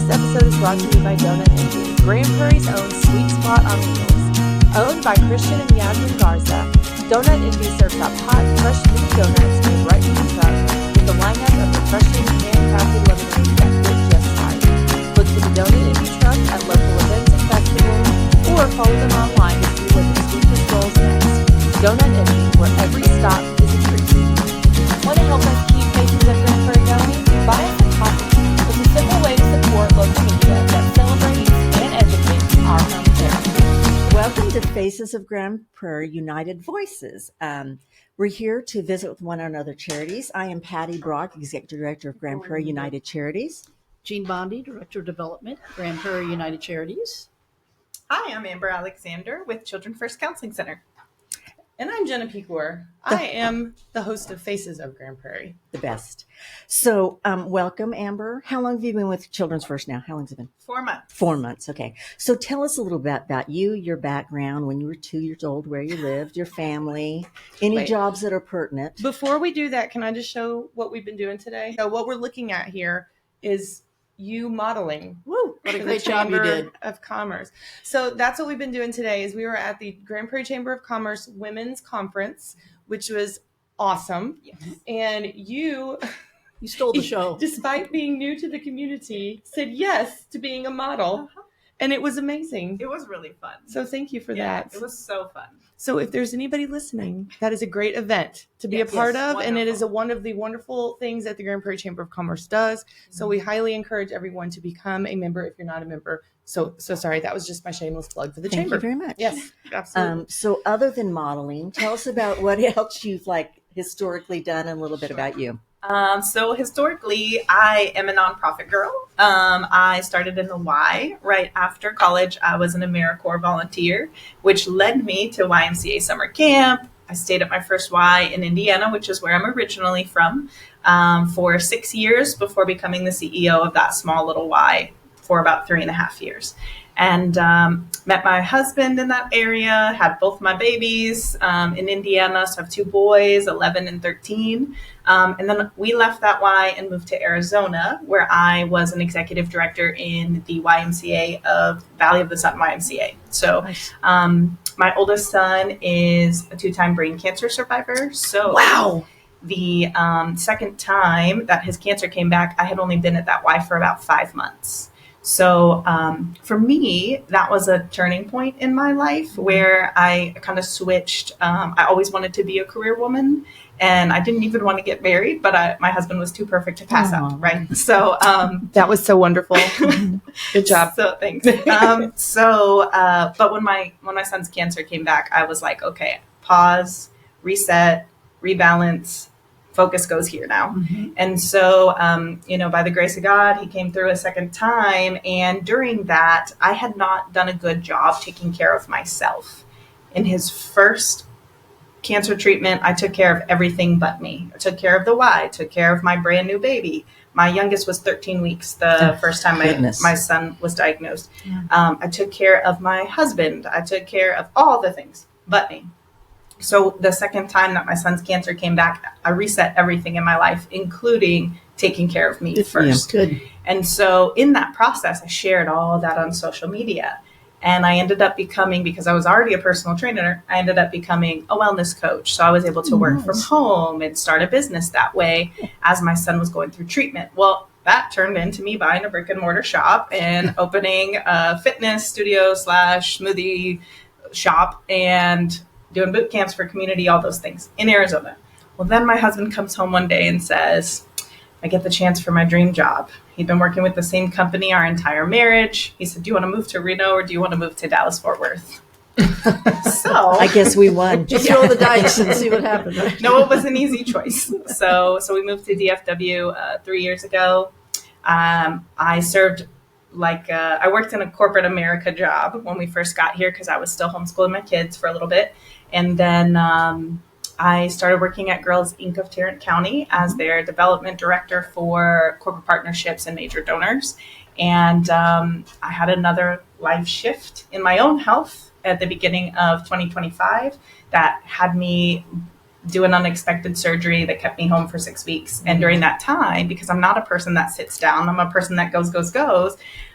This episode is brought to you by Donut Envy, Grand Prairie's own sweet spot on wheels. Owned by Christian and Yasmin Garza, Donut Envy serves up hot, fresh mini donuts made right from the truck with a lineup of refreshing, handcrafted lemonades that fit just right. Look for the Donut Envy truck at local events and festivals, or follow them online to see where the sweetness rolls next. Donut Envy, where every stop is a treat. Want to help us keep Faces of Grand Prairie going? Buy us a coffee. It's a simple way to support local media that celebrates and educates our home territory. Welcome to Faces of Grand Prairie United Voices. We're here to visit with one another charities. I am Patty Brock, Executive Director of Grand Prairie United Charities. Jean Bondi, Director of Development, Grand Prairie United Charities. Hi, I'm Amber Alexander with Children First Counseling Center. And I'm Jenna Pecor. I am the host of Faces of Grand Prairie. The best. So, welcome, Amber. How long have you been with Children's First now? How long has it been? 4 months. 4 months, okay. So tell us a little bit about you, your background, when you were 2 years old, where you lived, your family, any jobs that are pertinent. Before we do that, can I just show what we've been doing today? So what we're looking at here is you modeling. Woo! What a great job you did. Of Commerce. So that's what we've been doing today is we were at the Grand Prairie Chamber of Commerce Women's Conference, which was awesome. Yes. And you stole the show. Despite being new to the community, said yes to being a model. Uh-huh. And it was amazing. It was really fun. So thank you for that. It was so fun. So if there's anybody listening, that is a great event to be a part of. Wonderful. And it is one of the wonderful things that the Grand Prairie Chamber of Commerce does. So we highly encourage everyone to become a member if you're not a member. So sorry, that was just my shameless plug for the Thank chamber. you very much. Yes, absolutely. So other than modeling, tell us about what else you've historically done and a little bit about you. So historically, I am a nonprofit girl. I started in the Y right after college. I was an AmeriCorps volunteer, which led me to YMCA summer camp. I stayed at my first Y in Indiana, which is where I'm originally from, for 6 years before becoming the CEO of that small little Y for about 3.5 years. And met my husband in that area, had both my babies in Indiana. So I have 2 boys, 11 and 13. And then we left that Y and moved to Arizona, where I was an executive director in the YMCA of Valley of the Sun YMCA. So Nice. My oldest son is a 2-time brain cancer survivor. So Wow. the second time that his cancer came back, I had only been at that Y for about 5 months. So for me, that was a turning point in my life where I kind of switched. I always wanted to be a career woman, and I didn't even want to get married, but my husband was too perfect to pass up, right? So that was so wonderful. Good job. So thanks. But when my son's cancer came back, I was like, okay, pause, reset, rebalance. Focus goes here now. Mm-hmm. And so, by the grace of God, he came through a second time. And during that, I had not done a good job taking care of myself. In his first cancer treatment, I took care of everything but me. I took care of the Y, I took care of my brand new baby. My youngest was 13 weeks the first time my son was diagnosed. Yeah. I took care of my husband. I took care of all the things but me. So the second time that my son's cancer came back, I reset everything in my life, including taking care of me first. Yeah, good. And so in that process, I shared all that on social media. And I ended up becoming, because I was already a personal trainer, I ended up becoming a wellness coach. So I was able to work from home and start a business that way as my son was going through treatment. Well, that turned into me buying a brick and mortar shop and opening a fitness studio / smoothie shop and doing boot camps for community, all those things in Arizona. Well, then my husband comes home one day and says, I get the chance for my dream job. He'd been working with the same company our entire marriage. He said, do you want to move to Reno or do you want to move to Dallas-Fort Worth? So I guess we won. Just throw the dice and see what happens. Right? No, it was an easy choice. So we moved to DFW 3 years ago. I served I worked in a corporate America job when we first got here because I was still homeschooling my kids for a little bit. And then I started working at Girls Inc. of Tarrant County as their development director for corporate partnerships and major donors. And I had another life shift in my own health at the beginning of 2025 that had me do an unexpected surgery that kept me home for 6 weeks. And during that time, because I'm not a person that sits down, I'm a person that goes.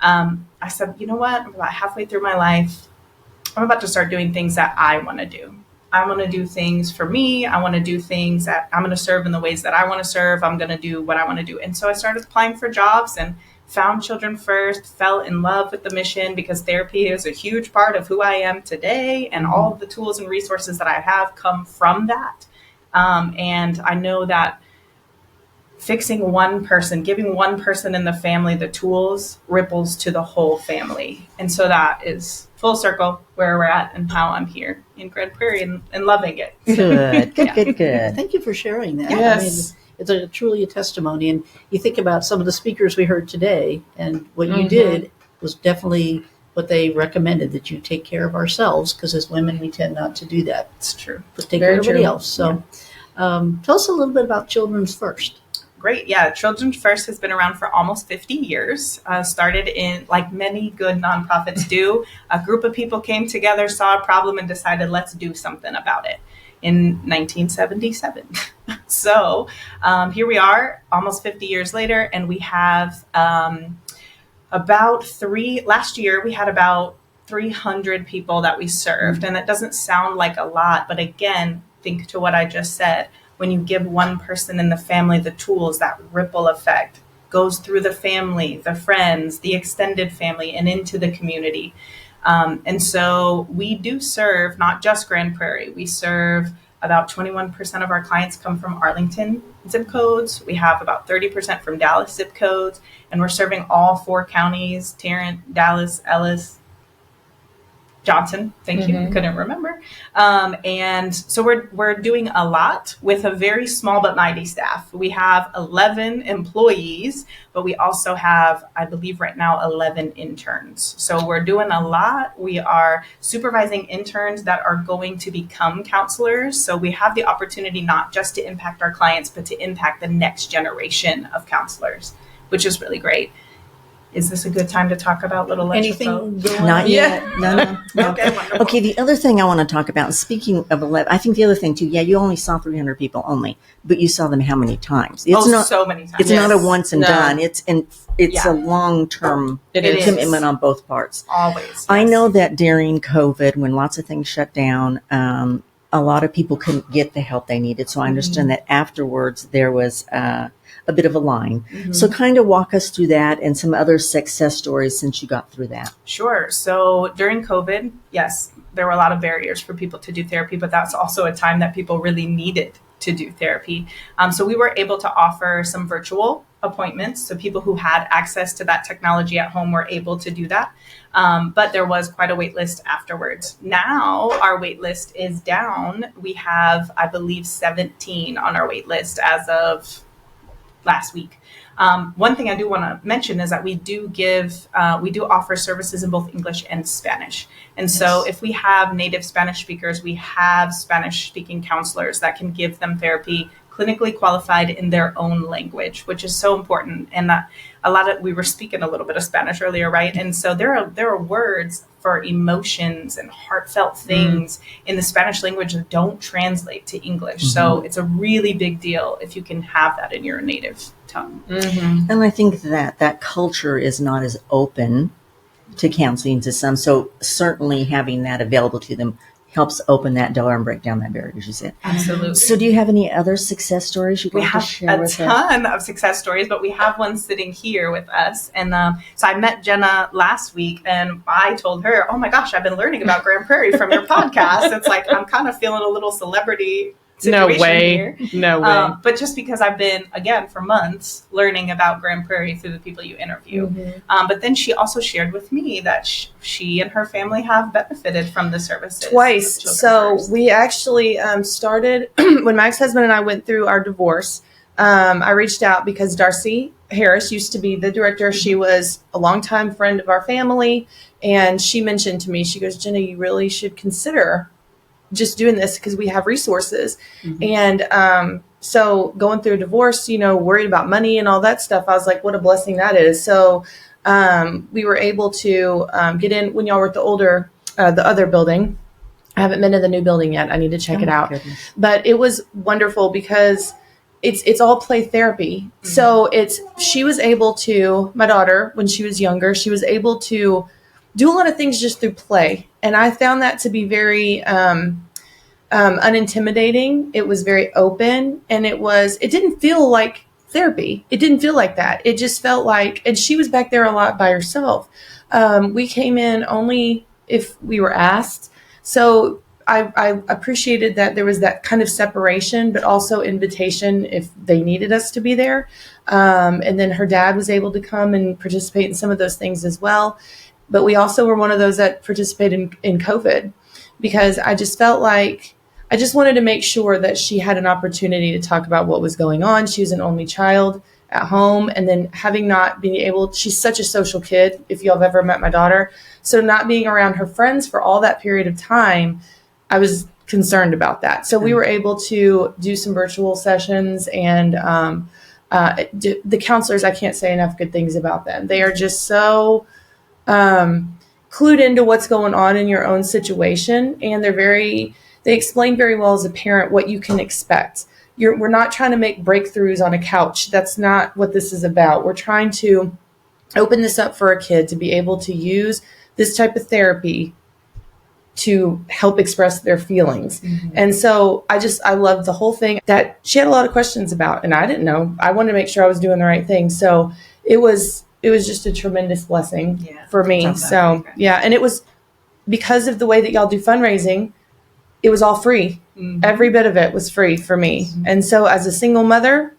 I said, you know what? I'm about halfway through my life. I'm about to start doing things that I want to do. I want to do things for me. I want to do things that I'm going to serve in the ways that I want to serve. I'm going to do what I want to do. And so I started applying for jobs and found Children First, fell in love with the mission because therapy is a huge part of who I am today. And all of the tools and resources that I have come from that. And I know that fixing one person, giving one person in the family the tools ripples to the whole family. And so that is full circle where we're at and how I'm here in Grand Prairie and loving it. Good. Yeah. Good. Thank you for sharing that. Yes. I mean, it's truly a testimony. And you think about some of the speakers we heard today, and what you did was definitely what they recommended, that you take care of ourselves, because as women, we tend not to do that. It's true. But take Very care of everybody true. else. So tell us a little bit about Children's First. Great. Yeah. Children's First has been around for almost 50 years. Started in, like many good nonprofits do, a group of people came together, saw a problem, and decided, let's do something about it in 1977. So here we are almost 50 years later, and we have last year we had about 300 people that we served. And that doesn't sound like a lot, but again, think to what I just said. When you give one person in the family the tools, that ripple effect goes through the family, the friends, the extended family, and into the community. And so we do serve not just Grand Prairie. We serve about 21% of our clients come from Arlington zip codes. We have about 30% from Dallas zip codes. And we're serving all 4 counties, Tarrant, Dallas, Ellis, Johnson, thank you, couldn't remember. And so we're doing a lot with a very small but mighty staff. We have 11 employees, but we also have, I believe right now, 11 interns. So we're doing a lot. We are supervising interns that are going to become counselors. So we have the opportunity not just to impact our clients, but to impact the next generation of counselors, which is really great. Is this a good time to talk about Little Electric Boat? Anything going Not on? yet. No. Okay, wonderful. Okay, the other thing I want to talk about, speaking of 11, I think the other thing too, you only saw 300 people only, but you saw them how many times? It's So many times. It's not a once and No. done. It's Yeah. a long-term It is. commitment on both parts. Always. Yes. I know that during COVID, when lots of things shut down, a lot of people couldn't get the help they needed. So I understand that afterwards there was a bit of a line. So kind of walk us through that and some other success stories since you got through that. Sure. So during COVID, yes, there were a lot of barriers for people to do therapy, but that's also a time that people really needed to do therapy. So we were able to offer some virtual appointments. So people who had access to that technology at home were able to do that. But there was quite a wait list afterwards. Now our wait list is down. We have, I believe, 17 on our wait list as of last week. One thing I do want to mention is that we do offer services in both English and Spanish. And so if we have native Spanish speakers, we have Spanish speaking counselors that can give them therapy clinically qualified in their own language, which is so important. And that we were speaking a little bit of Spanish earlier, right? And so there are words for emotions and heartfelt things in the Spanish language that don't translate to English. So it's a really big deal if you can have that in your native tongue. And I think that culture is not as open to counseling to some. So certainly having that available to them helps open that door and break down that barrier, as you said. Absolutely. So do you have any other success stories you'd We like have to share a with us? ton of success stories, but we have one sitting here with us. And so I met Jenna last week, and I told her, oh my gosh, I've been learning about Grand Prairie from your podcast. It's like I'm kind of feeling a little celebrity No situation way. here. No way. But just because I've been, again, for months learning about Grand Prairie through the people you interview. But then she also shared with me that she and her family have benefited from the services. Twice. of Children So First. we actually started when my ex-husband and I went through our divorce. I reached out because Darcy Harris used to be the director. She was a longtime friend of our family. And she mentioned to me, she goes, Jenna, you really should consider just doing this because we have resources. And so going through a divorce, worried about money and all that stuff, I was like, what a blessing that is. So we were able to get in when y'all were at the other building. I haven't been to the new building yet. I need to check it out. Goodness. But it was wonderful because it's all play therapy. Mm-hmm. So she was able to, my daughter, when she was younger, she was able to do a lot of things just through play. And I found that to be very unintimidating. It was very open, and it didn't feel like therapy. It didn't feel like that. It just felt like, and she was back there a lot by herself. We came in only if we were asked. So I appreciated that there was that kind of separation, but also invitation if they needed us to be there. And then her dad was able to come and participate in some of those things as well. But we also were one of those that participated in COVID, because I just felt like I just wanted to make sure that she had an opportunity to talk about what was going on. She was an only child at home, and then having not been able, she's such a social kid, if y'all have ever met my daughter. So not being around her friends for all that period of time, I was concerned about that. So we were able to do some virtual sessions, and the counselors, I can't say enough good things about them. They are just so clued into what's going on in your own situation, and they explain very well as a parent what you can expect. We're not trying to make breakthroughs on a couch. That's not what this is about. We're trying to open this up for a kid to be able to use this type of therapy to help express their feelings. Mm-hmm. And so I loved the whole thing that she had a lot of questions about, and I didn't know. I wanted to make sure I was doing the right thing. So it was just a tremendous blessing for me. So yeah. And it was because of the way that y'all do fundraising, it was all free. Mm-hmm. Every bit of it was free for me. Mm-hmm. And so as a single mother,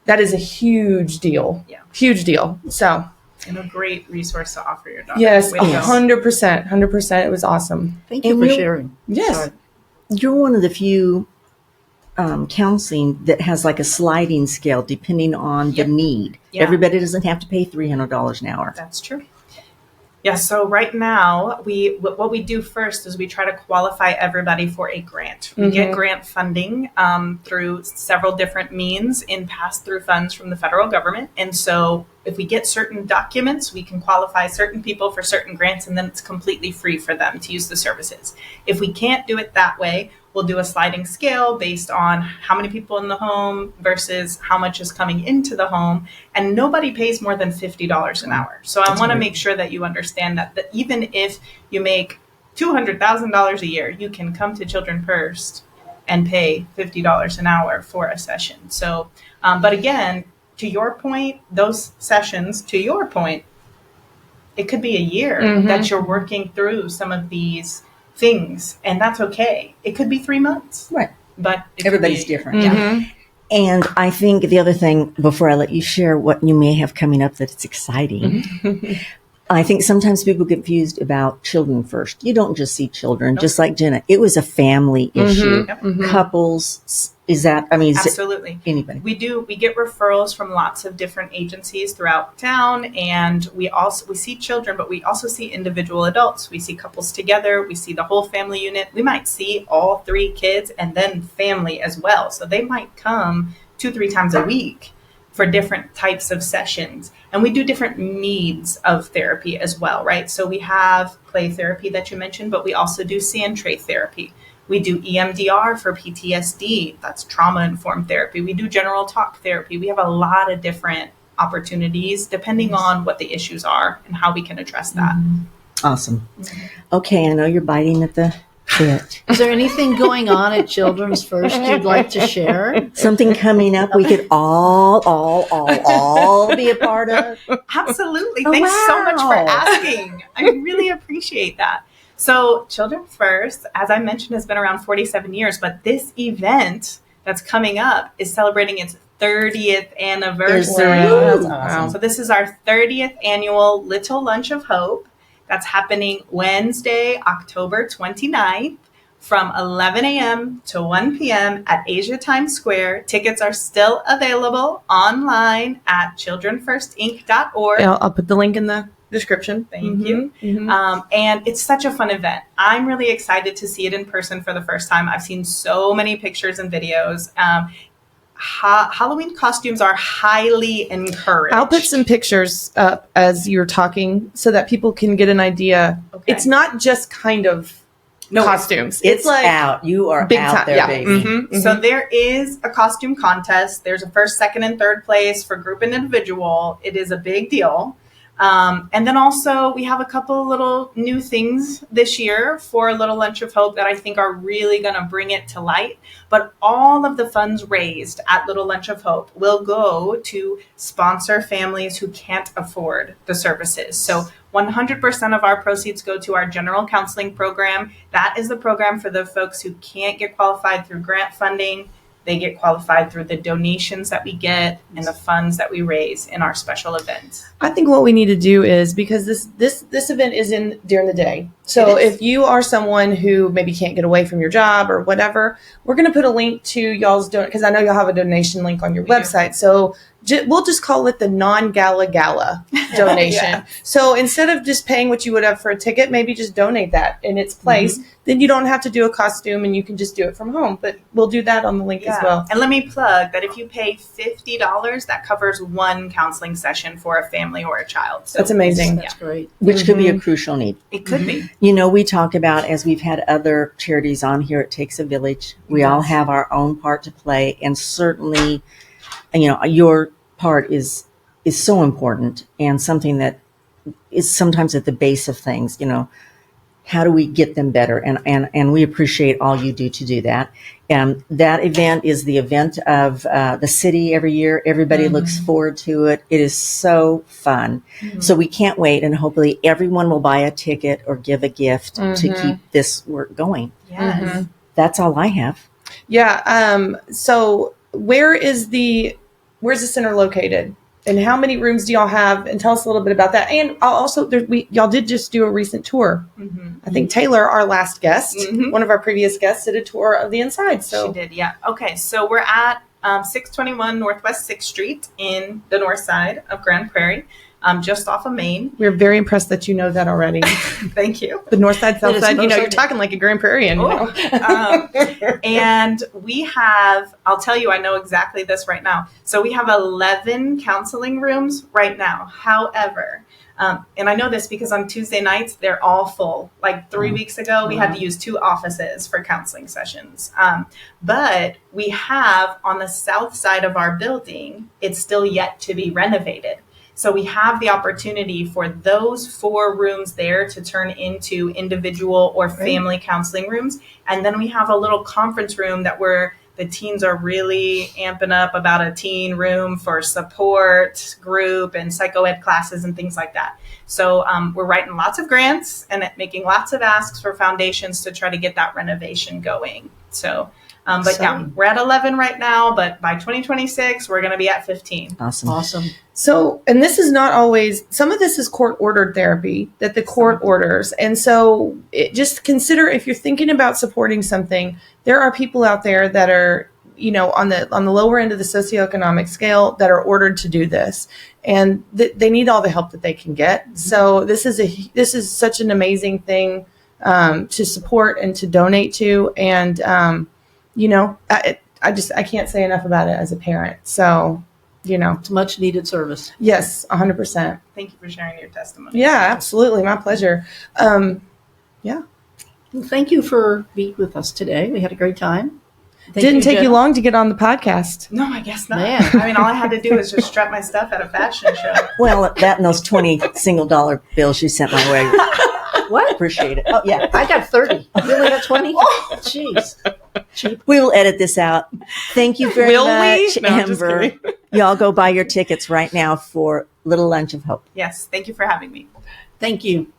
that is a huge deal. Yeah. Huge deal. So. And a great resource to offer your daughter. Yes, 100%. 100%. It was awesome. Thank you for sharing. Yes. Sorry. You're one of the few counseling that has like a sliding scale depending on the need. Yeah. Everybody doesn't have to pay $300 an hour. That's true. Yeah, so right now, what we do first is we try to qualify everybody for a grant. We get grant funding through several different means in pass-through funds from the federal government. And so if we get certain documents, we can qualify certain people for certain grants, and then it's completely free for them to use the services. If we can't do it that way, we'll do a sliding scale based on how many people in the home versus how much is coming into the home. And nobody pays more than $50 an hour. So I want to make sure that you understand that even if you make $200,000 a year, you can come to Children First and pay $50 an hour for a session. So, but again, to your point, those sessions, to your point, it could be a year that you're working through some of these things, and that's okay. It could be 3 months. Right. But everybody's different. Yeah. And I think the other thing, before I let you share what you may have coming up that's exciting, I think sometimes people get confused about Children First. You don't just see children, just like Jenna. It was a family issue. Couples, absolutely. Anybody? We get referrals from lots of different agencies throughout town, and we see children, but we also see individual adults. We see couples together. We see the whole family unit. We might see all 3 kids and then family as well. So they might come 2-3 times a week for different types of sessions. And we do different needs of therapy as well, right? So we have play therapy that you mentioned, but we also do see and tray therapy. We do EMDR for PTSD. That's trauma-informed therapy. We do general talk therapy. We have a lot of different opportunities depending on what the issues are and how we can address that. Awesome. Okay, I know you're biting at the bit. Is there anything going on at Children's First you'd like to share? Something coming up we could all be a part of? Absolutely. Thanks so much for asking. I really appreciate that. So Children First, as I mentioned, has been around 47 years, but this event that's coming up is celebrating its 30th anniversary. Wow. That's awesome. So this is our 30th annual Little Lunch of Hope. That's happening Wednesday, October 29th from 11 a.m. to 1 p.m. at Asia Times Square. Tickets are still available online at childrenfirstinc.org. Yeah, I'll put the link in the description. Thank you. And it's such a fun event. I'm really excited to see it in person for the first time. I've seen so many pictures and videos. Halloween costumes are highly encouraged. I'll put some pictures up as you're talking so that people can get an idea. Okay. It's not just kind of costumes. It's like out. You are big out time. there, Yeah. baby. Mhm, So mhm. there is a costume contest. There's a first, second, and third place for group and individual. It is a big deal. And then also we have a couple little new things this year for Little Lunch of Hope that I think are really going to bring it to light. But all of the funds raised at Little Lunch of Hope will go to sponsor families who can't afford the services. So 100% of our proceeds go to our general counseling program. That is the program for the folks who can't get qualified through grant funding. They get qualified through the donations that we get and the funds that we raise in our special events. I think what we need to do is, because this event is in during the day. So if you are someone who maybe can't get away from your job or whatever, we're going to put a link to y'all's donation, because I know y'all have a donation link on your website. So we'll just call it the non-gala donation. Yeah. So instead of just paying what you would have for a ticket, maybe just donate that in its place. Then you don't have to do a costume and you can just do it from home. But we'll do that on the link as well. And let me plug that if you pay $50, that covers one counseling session for a family or a child. So That's amazing. That's great. Which could be a crucial need. It could be. You know, we talk about, as we've had other charities on here, it takes a village. We all have our own part to play. And certainly, you know, your part is so important and something that is sometimes at the base of things. You know, how do we get them better? And we appreciate all you do to do that. And that event is the event of the city every year. Everybody looks forward to it. It is so fun. So we can't wait. And hopefully everyone will buy a ticket or give a gift to keep this work going. Yes. That's all I have. Yeah. So where's the center located? And how many rooms do y'all have? And tell us a little bit about that. And I'll also, y'all did just do a recent tour. I think Taylor, our last guest, one of our previous guests, did a tour of the inside. So She did, yeah. Okay, so we're at 621 Northwest 6th Street in the north side of Grand Prairie, just off of Main. we're very impressed that you know that already. Thank you. The north side, south It is side, north you're side. talking like a Grand Prairiean, you know. And we have, I'll tell you, I know exactly this right now. So we have 11 counseling rooms right now. However, and I know this because on Tuesday nights, they're all full. Like 3 weeks ago, we had to use 2 offices for counseling sessions. But we have on the south side of our building, it's still yet to be renovated. So we have the opportunity for those 4 rooms there to turn into individual or family counseling rooms. And then we have a little conference room that the teens are really amping up about a teen room for support group and psychoed classes and things like that. So we're writing lots of grants and making lots of asks for foundations to try to get that renovation going. So, but yeah, we're at 11 right now, but by 2026, we're going to be at 15. Awesome. So, and this is not always, some of this is court ordered therapy that the court orders. And so just consider, if you're thinking about supporting something, there are people out there that are, you know, on the lower end of the socioeconomic scale that are ordered to do this, and they need all the help that they can get. So this is such an amazing thing to support and to donate to. And, you know, I can't say enough about it as a parent. So, you know, It's much needed service. yes, 100%. Thank you for sharing your testimony. Yeah, absolutely. My pleasure. Yeah. Well, thank you for being with us today. We had a great time. Didn't take you Jenna. long to get on the podcast. No, I guess not. Man. I mean, all I had to do was just strut my stuff at a fashion show. Well, that and those 20 single dollar bills you sent my way. What? Appreciate it. Oh, yeah. I got 30. You only got 20? Jeez. We will edit this out. Thank you very Will we? much, No, I'm just Amber. kidding. Y'all go buy your tickets right now for Little Lunch of Hope. Yes, thank you for having me. Thank you.